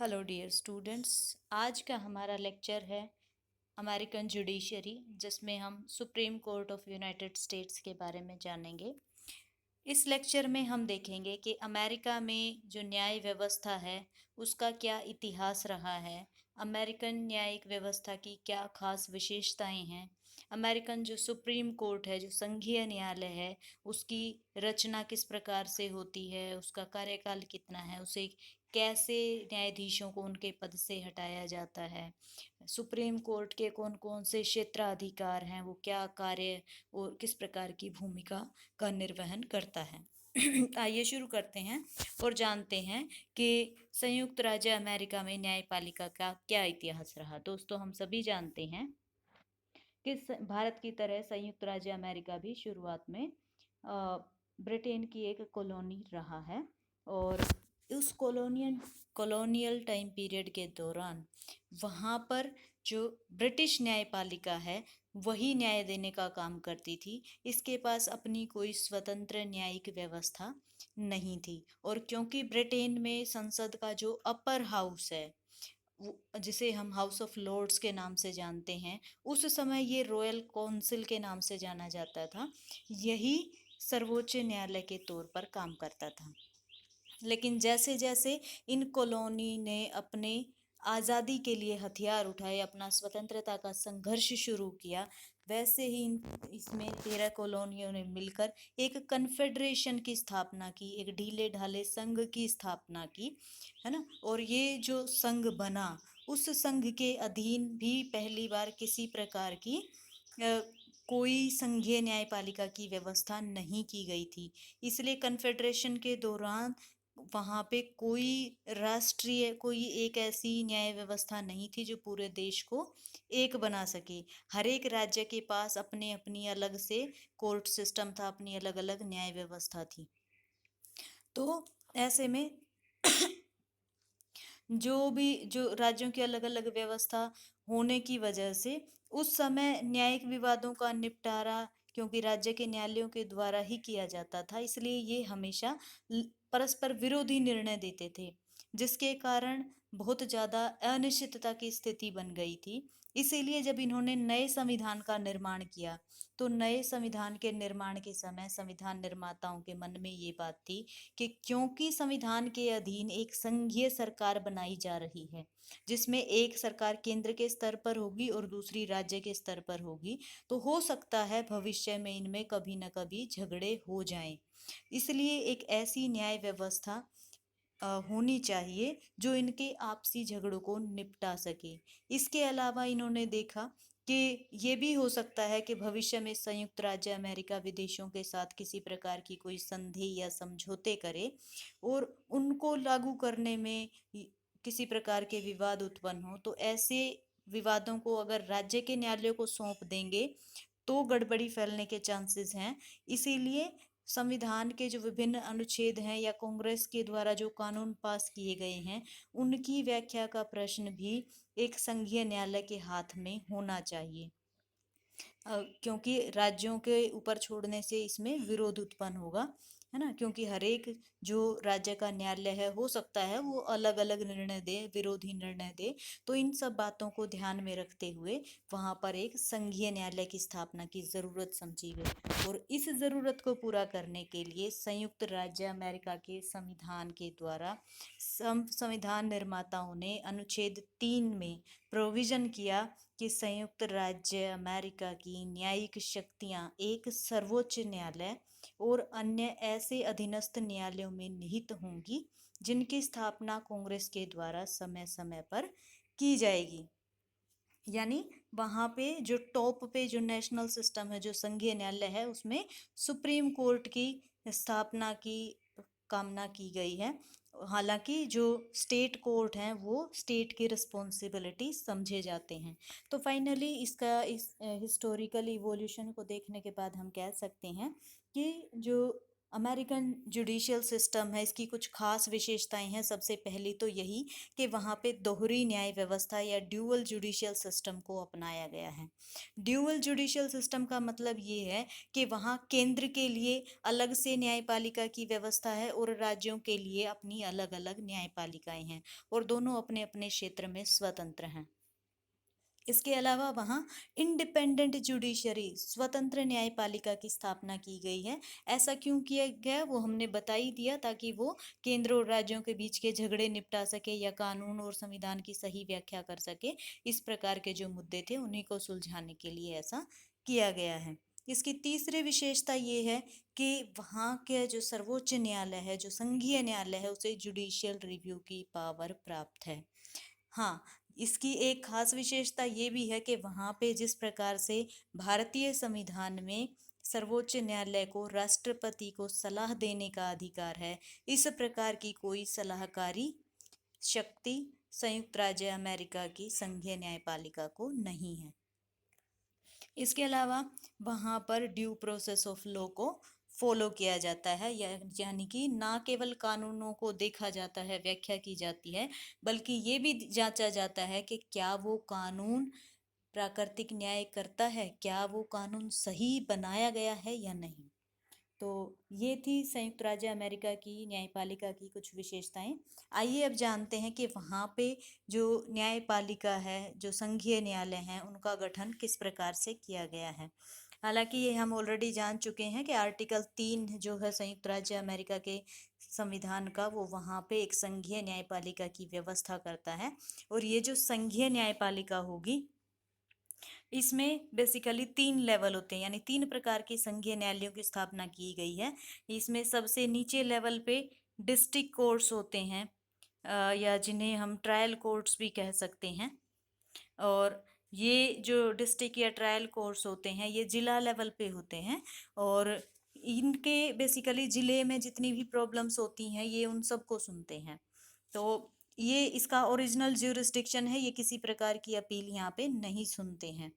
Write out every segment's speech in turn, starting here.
Hello dear students. आज का हमारा लेक्चर है अमेरिकन जुडिशरी, जिसमें हम supreme court of United states के बारे में जानेंगे। इस लेक्चर में हम देखेंगे कि अमेरिका में जो न्याय व्यवस्था है उसका क्या इतिहास रहा है, अमेरिकन न्यायिक व्यवस्था की क्या खास विशेषताएं हैं, अमेरिकन जो सुप्रीम कोर्ट है, जो संघीय न्यायालय है, उसकी रचना किस प्रकार से होती है, उसका कार्यकाल कितना है, उसे कैसे न्यायाधीशों को उनके पद से हटाया जाता है, सुप्रीम कोर्ट के कौन कौन से क्षेत्राधिकार हैं, वो क्या कार्य और किस प्रकार की भूमिका का निर्वहन करता है। आइए शुरू करते हैं और जानते हैं कि संयुक्त राज्य अमेरिका में न्यायपालिका का क्या इतिहास रहा। दोस्तों, हम सभी जानते हैं कि भारत की तरह संयुक्त राज्य अमेरिका भी शुरुआत में ब्रिटेन की एक कॉलोनी रहा है, और उस कॉलोनियल टाइम पीरियड के दौरान वहाँ पर जो ब्रिटिश न्यायपालिका है वही न्याय देने का काम करती थी। इसके पास अपनी कोई स्वतंत्र न्यायिक व्यवस्था नहीं थी। और क्योंकि ब्रिटेन में संसद का जो अपर हाउस है, जिसे हम हाउस ऑफ लॉर्ड्स के नाम से जानते हैं, उस समय ये रॉयल काउंसिल के नाम से जाना जाता था, यही सर्वोच्च न्यायालय के तौर पर काम करता था। लेकिन जैसे जैसे इन कॉलोनी ने अपने आज़ादी के लिए हथियार उठाए, अपना स्वतंत्रता का संघर्ष शुरू किया, वैसे ही इसमें 13 कॉलोनियों ने मिलकर एक कन्फेडरेशन की स्थापना की, एक ढीले ढाले संघ की स्थापना की, है ना। और ये जो संघ बना, उस संघ के अधीन भी पहली बार किसी प्रकार की कोई संघीय न्यायपालिका की व्यवस्था नहीं की गई थी। इसलिए कन्फेडरेशन के दौरान वहाँ पे कोई राष्ट्रीय, कोई एक ऐसी न्याय व्यवस्था नहीं थी जो पूरे देश को एक बना सके। हर एक राज्य के पास अपने अपनी अलग से कोर्ट सिस्टम था, अपनी अलग अलग न्याय व्यवस्था थी। तो ऐसे में जो राज्यों की अलग अलग व्यवस्था होने की वजह से उस समय न्यायिक विवादों का निपटारा, क्योंकि राज्य के न्यायालयों के द्वारा ही किया जाता था, इसलिए ये हमेशा परस्पर विरोधी निर्णय देते थे, जिसके कारण बहुत ज़्यादा अनिश्चितता की स्थिति बन गई थी। इसीलिए जब इन्होंने नए संविधान का निर्माण किया, तो नए संविधान के निर्माण के समय संविधान निर्माताओं के मन में ये बात थी कि क्योंकि संविधान के अधीन एक संघीय सरकार बनाई जा रही है, जिसमें एक सरकार केंद्र के स्तर पर होगी और दूसरी राज्य के स्तर पर होगी, तो हो सकता है भविष्य में इनमें कभी न कभी झगड़े हो जाएं। इसलिए एक ऐसी न्याय व्यवस्था होनी चाहिए जो इनके आपसी झगड़ों को निपटा सके। इसके अलावा इन्होंने देखा कि ये भी हो सकता है कि भविष्य में संयुक्त राज्य अमेरिका विदेशों के साथ किसी प्रकार की कोई संधि या समझौते करे, और उनको लागू करने में किसी प्रकार के विवाद उत्पन्न हो, तो ऐसे विवादों को अगर राज्य के न्यायालयों को सौंप देंगे तो गड़बड़ी फैलने के चांसेस हैं। इसीलिए संविधान के जो विभिन्न अनुच्छेद हैं या कांग्रेस के द्वारा जो कानून पास किए गए हैं, उनकी व्याख्या का प्रश्न भी एक संघीय न्यायालय के हाथ में होना चाहिए, क्योंकि राज्यों के ऊपर छोड़ने से इसमें विरोध उत्पन्न होगा, है ना। क्योंकि हर एक जो राज्य का न्यायालय है, हो सकता है वो अलग अलग निर्णय दे, विरोधी निर्णय दे। तो इन सब बातों को ध्यान में रखते हुए वहां पर एक संघीय न्यायालय की स्थापना की जरूरत समझी गई, और इस जरूरत को पूरा करने के लिए संयुक्त राज्य अमेरिका के संविधान के द्वारा संविधान निर्माताओं ने अनुच्छेद 3 में प्रोविजन किया कि संयुक्त राज्य अमेरिका की न्यायिक शक्तियां एक सर्वोच्च न्यायालय और अन्य ऐसे अधीनस्थ न्यायालयों में निहित होंगी जिनकी स्थापना कांग्रेस के द्वारा समय समय पर की जाएगी। यानी वहाँ पे जो टॉप पे जो नेशनल सिस्टम है, जो संघीय न्यायालय है, उसमें सुप्रीम कोर्ट की स्थापना की कामना की गई है। हालांकि जो स्टेट कोर्ट हैं वो स्टेट की रिस्पॉन्सिबिलिटी समझे जाते हैं। तो फाइनली इसका इस हिस्टोरिकल इवोल्यूशन को देखने के बाद हम कह सकते हैं कि जो अमेरिकन जुडिशियल सिस्टम है, इसकी कुछ खास विशेषताएं हैं। सबसे पहली तो यही कि वहाँ पे दोहरी न्याय व्यवस्था या ड्यूअल जुडिशियल सिस्टम को अपनाया गया है। ड्यूअल जुडिशियल सिस्टम का मतलब ये है कि वहाँ केंद्र के लिए अलग से न्यायपालिका की व्यवस्था है और राज्यों के लिए अपनी अलग अलग न्यायपालिकाएं हैं, और दोनों अपने अपने क्षेत्र में स्वतंत्र हैं। इसके अलावा वहाँ इंडिपेंडेंट जुडिशरी, स्वतंत्र न्यायपालिका की स्थापना की गई है। ऐसा क्यों किया गया वो हमने बता ही दिया, ताकि वो केंद्र और राज्यों के बीच के झगड़े निपटा सके या कानून और संविधान की सही व्याख्या कर सके। इस प्रकार के जो मुद्दे थे उन्हीं को सुलझाने के लिए ऐसा किया गया है। इसकी तीसरी विशेषता ये है कि वहाँ के जो सर्वोच्च न्यायालय है, जो संघीय न्यायालय है, उसे जुडिशियल रिव्यू की पावर प्राप्त है। हाँ, इसकी एक खास विशेषता ये भी है कि वहाँ पे जिस प्रकार से भारतीय संविधान में सर्वोच्च न्यायालय को राष्ट्रपति को सलाह देने का अधिकार है, इस प्रकार की कोई सलाहकारी शक्ति संयुक्त राज्य अमेरिका की संघीय न्यायपालिका को नहीं है। इसके अलावा वहाँ पर ड्यू प्रोसेस ऑफ लॉ को फॉलो किया जाता है, यानी कि ना केवल कानूनों को देखा जाता है, व्याख्या की जाती है, बल्कि ये भी जांचा जाता है कि क्या वो कानून प्राकृतिक न्याय करता है, क्या वो कानून सही बनाया गया है या नहीं। तो ये थी संयुक्त राज्य अमेरिका की न्यायपालिका की कुछ विशेषताएं। आइए अब जानते हैं कि वहाँ पे जो न्यायपालिका है, जो संघीय न्यायालय हैं, उनका गठन किस प्रकार से किया गया है। हालांकि ये हम ऑलरेडी जान चुके हैं कि आर्टिकल 3 जो है संयुक्त राज्य अमेरिका के संविधान का, वो वहाँ पे एक संघीय न्यायपालिका की व्यवस्था करता है। और ये जो संघीय न्यायपालिका होगी, इसमें बेसिकली 3 लेवल होते हैं, यानी 3 प्रकार के संघीय न्यायालयों की स्थापना की गई है। इसमें सबसे नीचे लेवल पे डिस्ट्रिक्ट कोर्ट्स होते हैं, या जिन्हें हम ट्रायल कोर्ट्स भी कह सकते हैं। और ये जो डिस्ट्रिक्ट या ट्रायल कोर्ट्स होते हैं, ये जिला लेवल पे होते हैं, और इनके बेसिकली जिले में जितनी भी प्रॉब्लम्स होती हैं, ये उन सबको सुनते हैं। तो ये इसका ओरिजिनल ज्यूरिसडिक्शन है, ये किसी प्रकार की अपील यहाँ पे नहीं सुनते हैं।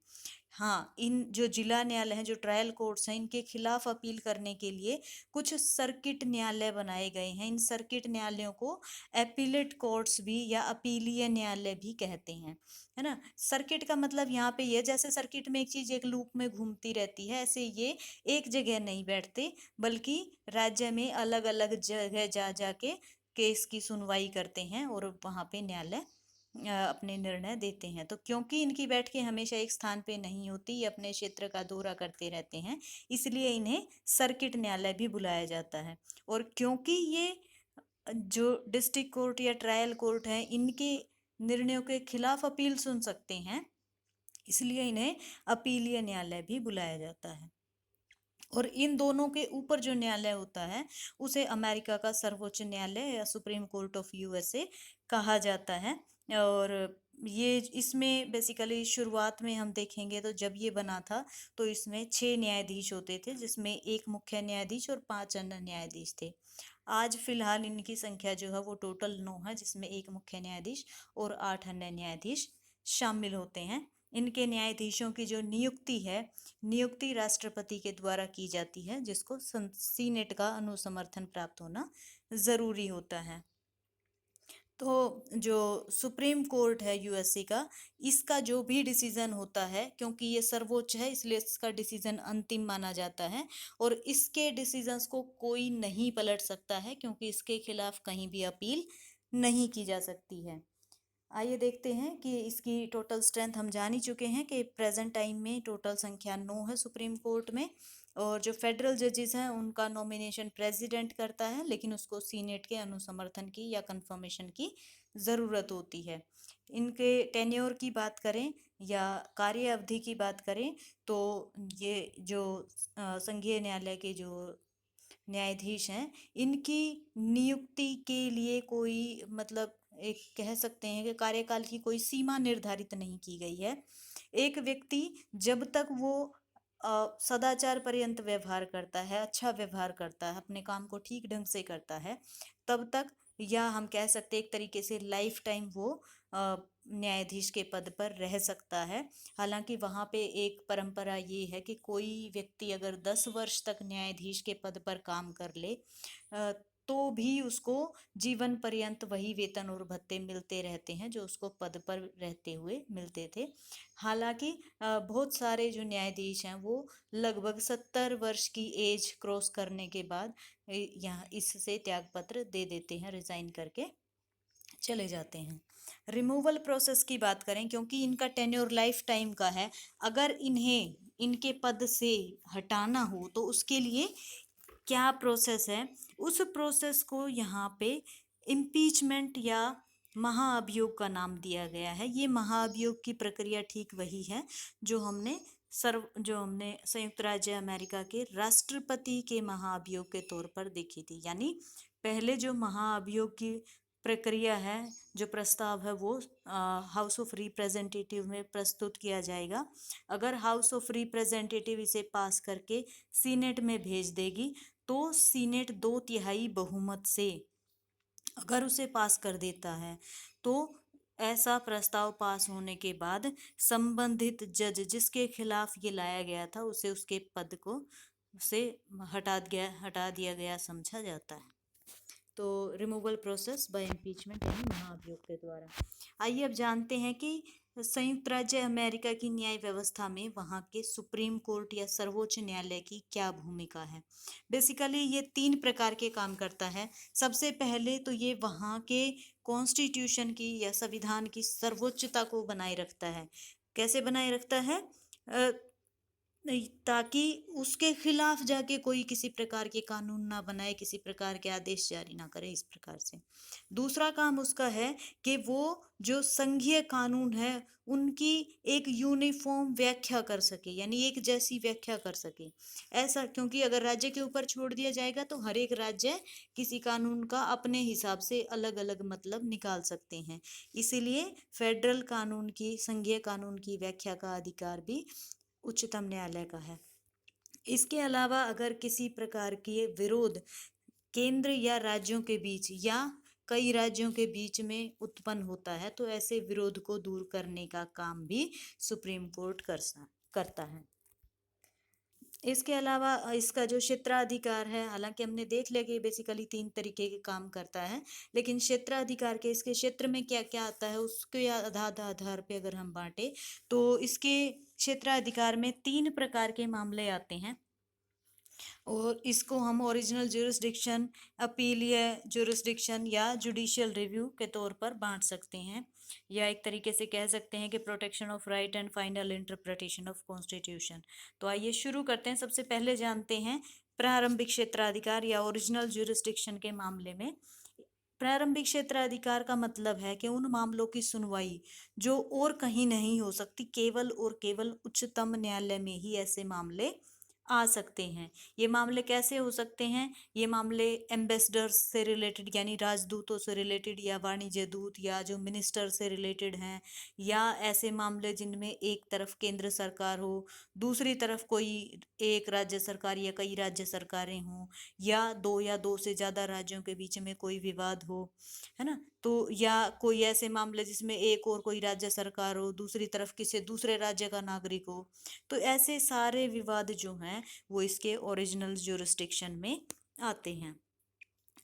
हाँ, इन जो जिला न्यायालय हैं, जो ट्रायल कोर्ट्स हैं, इनके खिलाफ अपील करने के लिए कुछ सर्किट न्यायालय बनाए गए हैं। इन सर्किट न्यायालयों को एपीलेट कोर्ट्स भी या अपीलीय न्यायालय भी कहते हैं, है ना। सर्किट का मतलब यहाँ पे ये, जैसे सर्किट में एक चीज एक लूप में घूमती रहती है, ऐसे ये एक जगह नहीं बैठते, बल्कि राज्य में अलग अलग जगह जा जाके केस की सुनवाई करते हैं और वहाँ पे न्यायालय अपने निर्णय देते हैं। तो क्योंकि इनकी बैठकें हमेशा एक स्थान पे नहीं होती, ये अपने क्षेत्र का दौरा करते रहते हैं, इसलिए इन्हें सर्किट न्यायालय भी बुलाया जाता है। और क्योंकि ये जो डिस्ट्रिक्ट कोर्ट या ट्रायल कोर्ट है, इनके निर्णयों के खिलाफ अपील सुन सकते हैं, इसलिए इन्हें अपीलीय न्यायालय भी बुलाया जाता है। और इन दोनों के ऊपर जो न्यायालय होता है, उसे अमेरिका का सर्वोच्च न्यायालय या सुप्रीम कोर्ट ऑफ यूएसए कहा जाता है। और ये इसमें बेसिकली शुरुआत में हम देखेंगे तो जब ये बना था, तो इसमें 6 न्यायाधीश होते थे, जिसमें एक मुख्य न्यायाधीश और 5 अन्य न्यायाधीश थे। आज फिलहाल इनकी संख्या जो है वो टोटल 9 है, जिसमें एक मुख्य न्यायाधीश और 8 अन्य न्यायाधीश शामिल होते हैं। इनके न्यायाधीशों की जो नियुक्ति है, नियुक्ति राष्ट्रपति के द्वारा की जाती है, जिसको सीनेट का अनुसमर्थन प्राप्त होना जरूरी होता है। तो जो सुप्रीम कोर्ट है यूएसए का, इसका जो भी डिसीजन होता है, क्योंकि ये सर्वोच्च है, इसलिए इसका डिसीजन अंतिम माना जाता है, और इसके डिसीजंस को कोई नहीं पलट सकता है, क्योंकि इसके खिलाफ कहीं भी अपील नहीं की जा सकती है। आइए देखते हैं कि इसकी टोटल स्ट्रेंथ हम जान ही चुके हैं कि प्रेजेंट टाइम में टोटल संख्या 9 है सुप्रीम कोर्ट में। और जो फेडरल जजेस हैं, उनका नॉमिनेशन प्रेसिडेंट करता है, लेकिन उसको सीनेट के अनुसमर्थन की या कंफर्मेशन की ज़रूरत होती है। इनके टेन्योर की बात करें या कार्य अवधि की बात करें, तो ये जो संघीय न्यायालय के जो न्यायाधीश हैं, इनकी नियुक्ति के लिए कोई मतलब एक कह सकते हैं कि कार्यकाल की कोई सीमा निर्धारित नहीं की गई है। एक व्यक्ति जब तक वो सदाचार पर्यंत व्यवहार करता है, अच्छा व्यवहार करता है, अपने काम को ठीक ढंग से करता है, तब तक, या हम कह सकते हैं एक तरीके से लाइफ टाइम वो न्यायाधीश के पद पर रह सकता है। हालांकि वहाँ पे एक परंपरा ये है कि कोई व्यक्ति अगर 10 वर्ष तक न्यायाधीश के पद पर काम कर ले तो भी उसको जीवन पर्यंत वही वेतन और भत्ते मिलते रहते हैं जो उसको पद पर रहते हुए मिलते थे। हालांकि बहुत सारे जो न्यायाधीश हैं वो लगभग 70 वर्ष की एज क्रॉस करने के बाद यहाँ इससे त्यागपत्र दे देते हैं, रिजाइन करके चले जाते हैं। रिमूवल प्रोसेस की बात करें, क्योंकि इनका टेन्योर लाइफ टाइम का है, अगर इन्हें इनके पद से हटाना हो तो उसके लिए क्या प्रोसेस है, उस प्रोसेस को यहाँ पे इम्पीचमेंट या महाअभियोग का नाम दिया गया है। ये महाअभियोग की प्रक्रिया ठीक वही है जो हमने संयुक्त राज्य अमेरिका के राष्ट्रपति के महाअभियोग के तौर पर देखी थी। यानी पहले जो महाअभियोग की प्रक्रिया है, जो प्रस्ताव है वो हाउस ऑफ रिप्रेजेंटेटिव में प्रस्तुत किया जाएगा। अगर हाउस ऑफ रिप्रेजेंटेटिव इसे पास करके सीनेट में भेज देगी तो सीनेट 2/3 बहुमत से अगर उसे पास कर देता है तो ऐसा प्रस्ताव पास होने के बाद संबंधित जज जिसके खिलाफ ये लाया गया था उसे उसके पद को उसे हटा दिया गया समझा जाता है। तो रिमूवल प्रोसेस बाय इम्पीचमेंट यानी महाअभियोग के द्वारा। आइए अब जानते हैं कि संयुक्त राज्य अमेरिका की न्याय व्यवस्था में वहाँ के सुप्रीम कोर्ट या सर्वोच्च न्यायालय की क्या भूमिका है। बेसिकली ये 3 प्रकार के काम करता है। सबसे पहले तो ये वहाँ के कॉन्स्टिट्यूशन की या संविधान की सर्वोच्चता को बनाए रखता है। कैसे बनाए रखता है? ताकि उसके खिलाफ जाके कोई किसी प्रकार के कानून ना बनाए, किसी प्रकार के आदेश जारी ना करे, इस प्रकार से। दूसरा काम उसका है कि वो जो संघीय कानून है उनकी एक यूनिफॉर्म व्याख्या कर सके, यानी एक जैसी व्याख्या कर सके। ऐसा क्योंकि अगर राज्य के ऊपर छोड़ दिया जाएगा तो हर एक राज्य किसी कानून का अपने हिसाब से अलग अलग मतलब निकाल सकते हैं। इसीलिए फेडरल कानून की, संघीय कानून की व्याख्या का अधिकार भी उच्चतम न्यायालय का है। इसके अलावा अगर किसी प्रकार की विरोध केंद्र या राज्यों के बीच या कई राज्यों के बीच में उत्पन्न होता है तो ऐसे विरोध को दूर करने का काम भी सुप्रीम कोर्ट करता है। इसके अलावा इसका जो क्षेत्राधिकार है, हालांकि हमने देख लिया कि बेसिकली 3 तरीके के काम करता है, लेकिन क्षेत्राधिकार के इसके क्षेत्र में क्या क्या आता है उसके आधार पे अगर हम बांटे तो इसके क्षेत्राधिकार में 3 प्रकार के मामले आते हैं और इसको हम ओरिजिनल ज्यूरिसडिक्शन, अपीलीय ज्यूरिसडिक्शन या जुडिशियल रिव्यू के तौर पर बांट सकते हैं, या एक तरीके से कह सकते हैं कि protection of right and final interpretation of constitution. तो आइए शुरू करते हैं। सबसे पहले जानते हैं प्रारंभिक क्षेत्राधिकार या ओरिजिनल ज्यूरिसडिक्शन के मामले में। प्रारंभिक क्षेत्राधिकार का मतलब है कि उन मामलों की सुनवाई जो और कहीं नहीं हो सकती, केवल और केवल उच्चतम न्यायालय में ही ऐसे मामले आ सकते हैं। ये मामले कैसे हो सकते हैं? ये मामले एम्बेसडर्स से रिलेटेड यानी राजदूतों से रिलेटेड, या वाणिज्य दूत, या जो मिनिस्टर से रिलेटेड हैं, या ऐसे मामले जिनमें एक तरफ केंद्र सरकार हो, दूसरी तरफ कोई एक राज्य सरकार या कई राज्य सरकारें हों, या दो से ज़्यादा राज्यों के बीच में कोई विवाद हो, है ना। तो या कोई ऐसे मामले जिसमें एक और कोई राज्य सरकार हो, दूसरी तरफ किसी दूसरे राज्य का नागरिक हो, तो ऐसे सारे विवाद जो हैं वो इसके ओरिजिनल ज्यूरिसडिक्शन में आते हैं।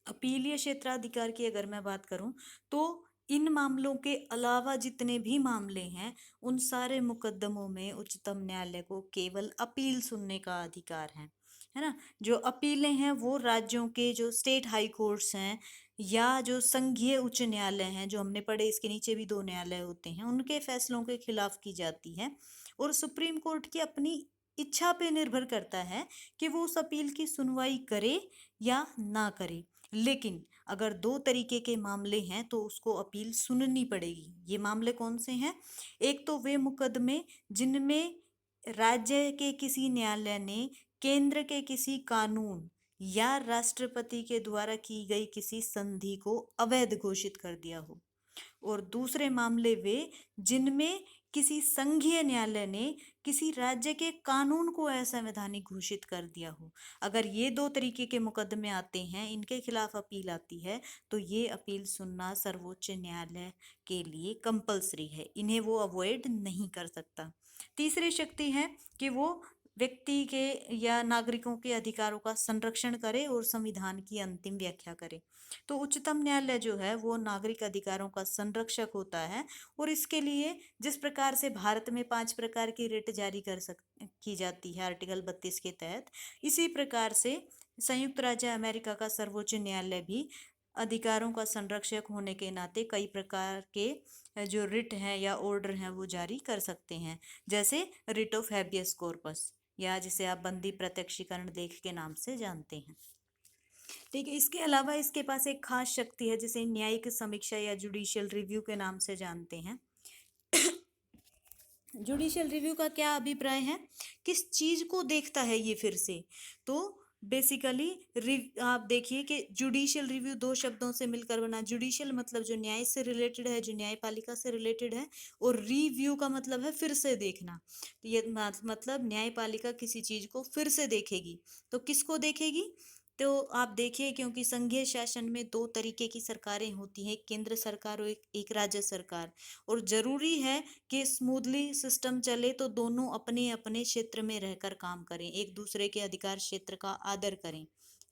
अपीलीय क्षेत्राधिकार की अगर मैं बात करूं तो इन मामलों के अलावा जितने भी मामले हैं उन सारे मुकदमों में उच्चतम न्यायालय को केवल अपील सुनने का अधिकार है ना। जो अपीलें हैं वो राज्यों के जो स्टेट हाई कोर्ट्स हैं या जो संघीय उच्च न्यायालय हैं जो हमने पढ़े, इसके नीचे भी 2 न्यायालय होते हैं, उनके फैसलों के खिलाफ की जाती है। और सुप्रीम कोर्ट की अपनी इच्छा पे निर्भर करता है कि वो उस अपील की सुनवाई करे या ना करे। लेकिन अगर 2 तरीके के मामले हैं तो उसको अपील सुननी पड़ेगी। ये मामले कौन से हैं? एक तो वे मुकदमे जिनमें राज्य के किसी न्यायालय ने केंद्र के किसी कानून या राष्ट्रपति के द्वारा की गई किसी संधि को अवैध घोषित कर दिया हो, और दूसरे मामले वे जिनमें किसी संघीय न्यायालय ने किसी राज्य के कानून को असंवैधानिक घोषित कर दिया हो। अगर ये दो तरीके के मुकदमे आते हैं, इनके खिलाफ अपील आती है, तो ये अपील सुनना सर्वोच्च न्यायालय के लिए कंपलसरी है, इन्हें वो अवॉइड नहीं कर सकता। तीसरी शक्ति है कि वो व्यक्ति के या नागरिकों के अधिकारों का संरक्षण करे और संविधान की अंतिम व्याख्या करे। तो उच्चतम न्यायालय जो है वो नागरिक अधिकारों का संरक्षक होता है, और इसके लिए जिस प्रकार से भारत में 5 प्रकार की रिट जारी की जाती है आर्टिकल 32 के तहत, इसी प्रकार से संयुक्त राज्य अमेरिका का सर्वोच्च न्यायालय भी अधिकारों का संरक्षक होने के नाते कई प्रकार के जो रिट हैं या ऑर्डर हैं वो जारी कर सकते हैं, जैसे रिट ऑफ हैबियस कॉर्पस, या जिसे आप बंदी प्रत्यक्षीकरण लेख के नाम से जानते हैं। ठीक है, इसके अलावा इसके पास एक खास शक्ति है जिसे न्यायिक समीक्षा या जुडिशियल रिव्यू के नाम से जानते हैं। जुडिशियल रिव्यू का क्या अभिप्राय है, किस चीज को देखता है ये फिर से? तो बेसिकली आप देखिए कि जुडिशियल रिव्यू दो शब्दों से मिलकर बना। जुडिशियल मतलब जो न्याय से रिलेटेड है, जो न्यायपालिका से रिलेटेड है, और रिव्यू का मतलब है फिर से देखना। तो ये मतलब न्यायपालिका किसी चीज को फिर से देखेगी, तो किसको देखेगी? तो आप देखिए, क्योंकि संघीय शासन में दो तरीके की सरकारें होती हैं, एक केंद्र सरकार और एक राज्य सरकार, और जरूरी है कि स्मूथली सिस्टम चले तो दोनों अपने अपने क्षेत्र में रहकर काम करें, एक दूसरे के अधिकार क्षेत्र का आदर करें,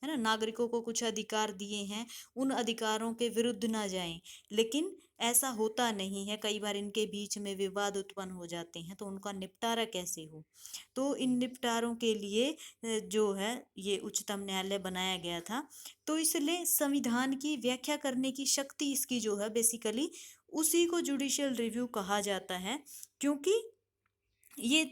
है ना। नागरिकों को कुछ अधिकार दिए हैं, उन अधिकारों के विरुद्ध ना जाएं, लेकिन ऐसा होता नहीं है। कई बार इनके बीच में विवाद उत्पन्न हो जाते हैं, तो उनका निपटारा कैसे हो? तो इन निपटारों के लिए जो है ये उच्चतम न्यायालय बनाया गया था। तो इसलिए संविधान की व्याख्या करने की शक्ति इसकी जो है बेसिकली उसी को जुडिशियल रिव्यू कहा जाता है, क्योंकि ये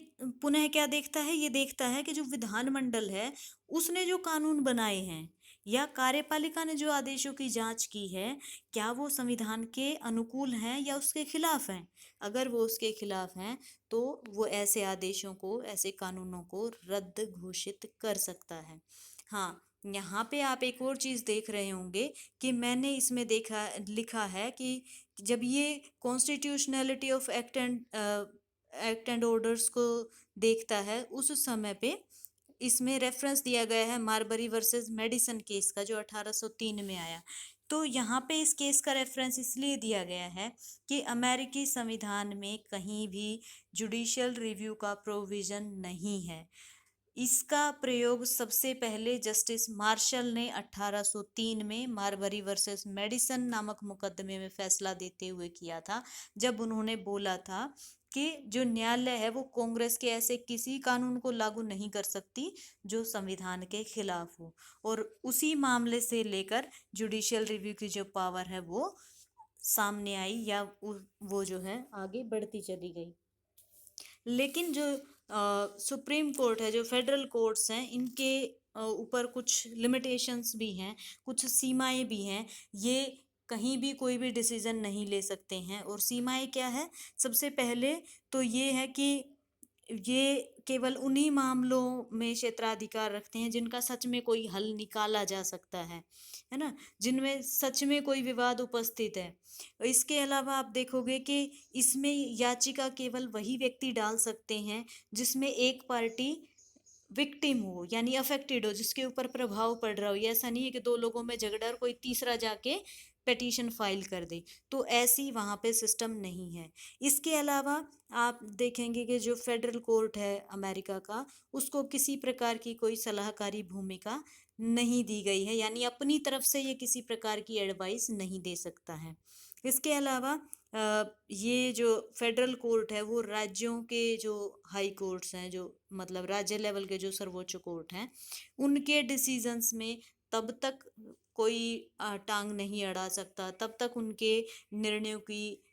पुनः क्या देखता है, ये देखता है कि जो विधानमंडल है उसने जो कानून बनाए हैं या कार्यपालिका ने जो आदेशों की जांच की है, क्या वो संविधान के अनुकूल हैं या उसके खिलाफ हैं। अगर वो उसके खिलाफ हैं तो वो ऐसे आदेशों को, ऐसे कानूनों को रद्द घोषित कर सकता है। हाँ, यहाँ पे आप एक और चीज देख रहे होंगे कि मैंने इसमें देखा लिखा है कि जब ये constitutionality of act and orders को देखता है, उस समय पे इसमें रेफरेंस दिया गया है मारबरी वर्सेस मेडिसन केस का, जो 1803 में आया। तो यहाँ पे इस केस का रेफरेंस इसलिए दिया गया है कि अमेरिकी संविधान में कहीं भी जुडिशियल रिव्यू का प्रोविजन नहीं है। इसका प्रयोग सबसे पहले जस्टिस मार्शल ने 1803 में मारबरी वर्सेस मेडिसन नामक मुकदमे में फैसला देते हुए किया था, जब उन्होंने बोला था कि जो न्यायालय है वो कांग्रेस के ऐसे किसी कानून को लागू नहीं कर सकती जो संविधान के खिलाफ हो। और उसी मामले से लेकर जुडिशियल रिव्यू की जो पावर है वो सामने आई, या वो जो है आगे बढ़ती चली गई। लेकिन जो सुप्रीम कोर्ट है, जो फेडरल कोर्ट्स हैं, इनके ऊपर कुछ लिमिटेशंस भी हैं, कुछ सीमाएं भी हैं। ये कहीं भी कोई भी डिसीजन नहीं ले सकते हैं। और सीमाएं क्या है? सबसे पहले तो ये है कि ये केवल उन्हीं मामलों में क्षेत्राधिकार रखते हैं जिनका सच में कोई हल निकाला जा सकता है ना, जिनमें सच में कोई विवाद उपस्थित है। इसके अलावा आप देखोगे कि इसमें याचिका केवल वही व्यक्ति डाल सकते हैं जिसमें एक पार्टी विक्टिम हो, यानी अफेक्टेड हो, जिसके ऊपर प्रभाव पड़ रहा हो। ये ऐसा नहीं है कि दो लोगों में झगड़ा और कोई तीसरा जाके पिटीशन फाइल कर दे, तो ऐसी वहाँ पे सिस्टम नहीं है। इसके अलावा आप देखेंगे कि जो फेडरल कोर्ट है अमेरिका का, उसको किसी प्रकार की कोई सलाहकारी भूमिका नहीं दी गई है, यानी अपनी तरफ से ये किसी प्रकार की एडवाइस नहीं दे सकता है। इसके अलावा ये जो फेडरल कोर्ट है वो राज्यों के जो हाई कोर्ट्स हैं, जो मतलब राज्य लेवल के जो सर्वोच्च कोर्ट हैं, उनके डिसीजंस में तब तक कोई टांग नहीं अड़ा सकता, तब तक उनके निर्णयों की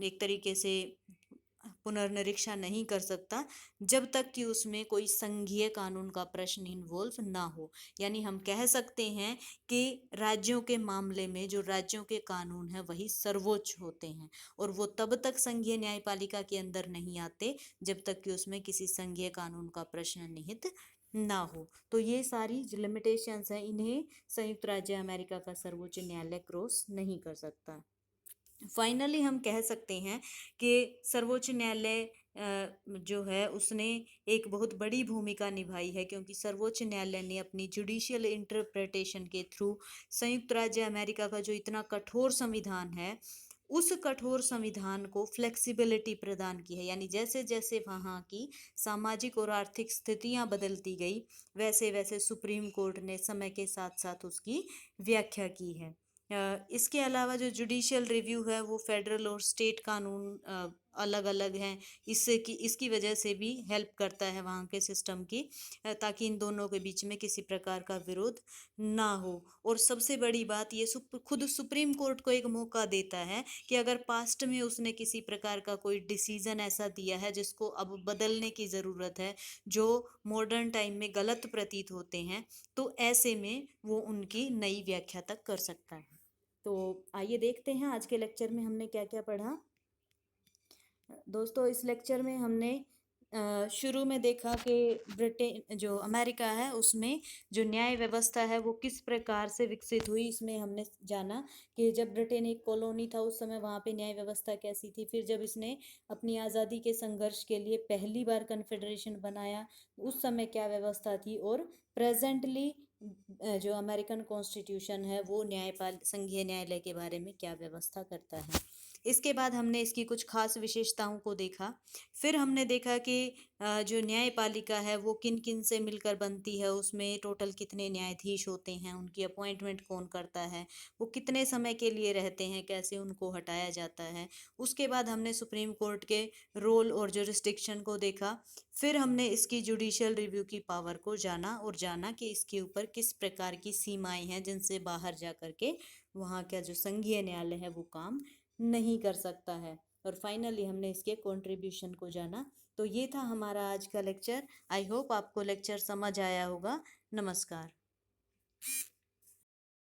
एक तरीके से पुनर्निरीक्षा नहीं कर सकता, जब तक कि उसमें कोई संघीय कानून का प्रश्न इन्वॉल्व ना हो। यानी हम कह सकते हैं कि राज्यों के मामले में जो राज्यों के कानून हैं वही सर्वोच्च होते हैं, और वो तब तक संघीय न्यायपालिका के अंदर नहीं आते जब तक कि उसमें किसी संघीय कानून का प्रश्न निहित ना हो। तो ये सारी जो लिमिटेशंस हैं, इन्हें संयुक्त राज्य अमेरिका का सर्वोच्च न्यायालय क्रॉस नहीं कर सकता। फाइनली हम कह सकते हैं कि सर्वोच्च न्यायालय जो है उसने एक बहुत बड़ी भूमिका निभाई है, क्योंकि सर्वोच्च न्यायालय ने अपनी जुडिशियल इंटरप्रिटेशन के थ्रू संयुक्त राज्य अमेरिका का जो इतना कठोर संविधान है, उस कठोर संविधान को फ्लेक्सिबिलिटी प्रदान की है। यानी जैसे जैसे वहाँ की सामाजिक और आर्थिक स्थितियाँ बदलती गई, वैसे वैसे सुप्रीम कोर्ट ने समय के साथ साथ उसकी व्याख्या की है। इसके अलावा जो जुडिशियल रिव्यू है वो फेडरल और स्टेट कानून अलग अलग हैं। इससे कि इसकी वजह से भी हेल्प करता है वहाँ के सिस्टम की, ताकि इन दोनों के बीच में किसी प्रकार का विरोध ना हो। और सबसे बड़ी बात ये खुद सुप्रीम कोर्ट को एक मौका देता है कि अगर पास्ट में उसने किसी प्रकार का कोई डिसीजन ऐसा दिया है जिसको अब बदलने की ज़रूरत है, जो मॉडर्न टाइम में गलत प्रतीत होते हैं, तो ऐसे में वो उनकी नई व्याख्या तक कर सकता है। तो आइए देखते हैं आज के लेक्चर में हमने क्या क्या पढ़ा। दोस्तों, इस लेक्चर में हमने शुरू में देखा कि ब्रिटेन जो अमेरिका है उसमें जो न्याय व्यवस्था है वो किस प्रकार से विकसित हुई। इसमें हमने जाना कि जब ब्रिटेन एक कॉलोनी था उस समय वहाँ पे न्याय व्यवस्था कैसी थी। फिर जब इसने अपनी आज़ादी के संघर्ष के लिए पहली बार कन्फेडरेशन बनाया, उस समय क्या व्यवस्था थी, और प्रेजेंटली जो अमेरिकन कॉन्स्टिट्यूशन है वो न्यायपाल संघीय न्यायालय के बारे में क्या व्यवस्था करता है। इसके बाद हमने इसकी कुछ खास विशेषताओं को देखा। फिर हमने देखा कि जो न्यायपालिका है वो किन किन से मिलकर बनती है, उसमें टोटल कितने न्यायाधीश होते हैं, उनकी अपॉइंटमेंट कौन करता है, वो कितने समय के लिए रहते हैं, कैसे उनको हटाया जाता है। उसके बाद हमने सुप्रीम कोर्ट के रोल और जुरिस्डिक्शन को देखा। फिर हमने इसकी जुडिशियल रिव्यू की पावर को जाना, और जाना कि इसके ऊपर किस प्रकार की सीमाएं हैं जिनसे बाहर जा कर के वहाँ का जो संघीय न्यायालय है वो काम नहीं कर सकता है। और फाइनली हमने इसके कंट्रीब्यूशन को जाना। तो ये था हमारा आज का लेक्चर। आई होप आपको लेक्चर समझ आया होगा। नमस्कार।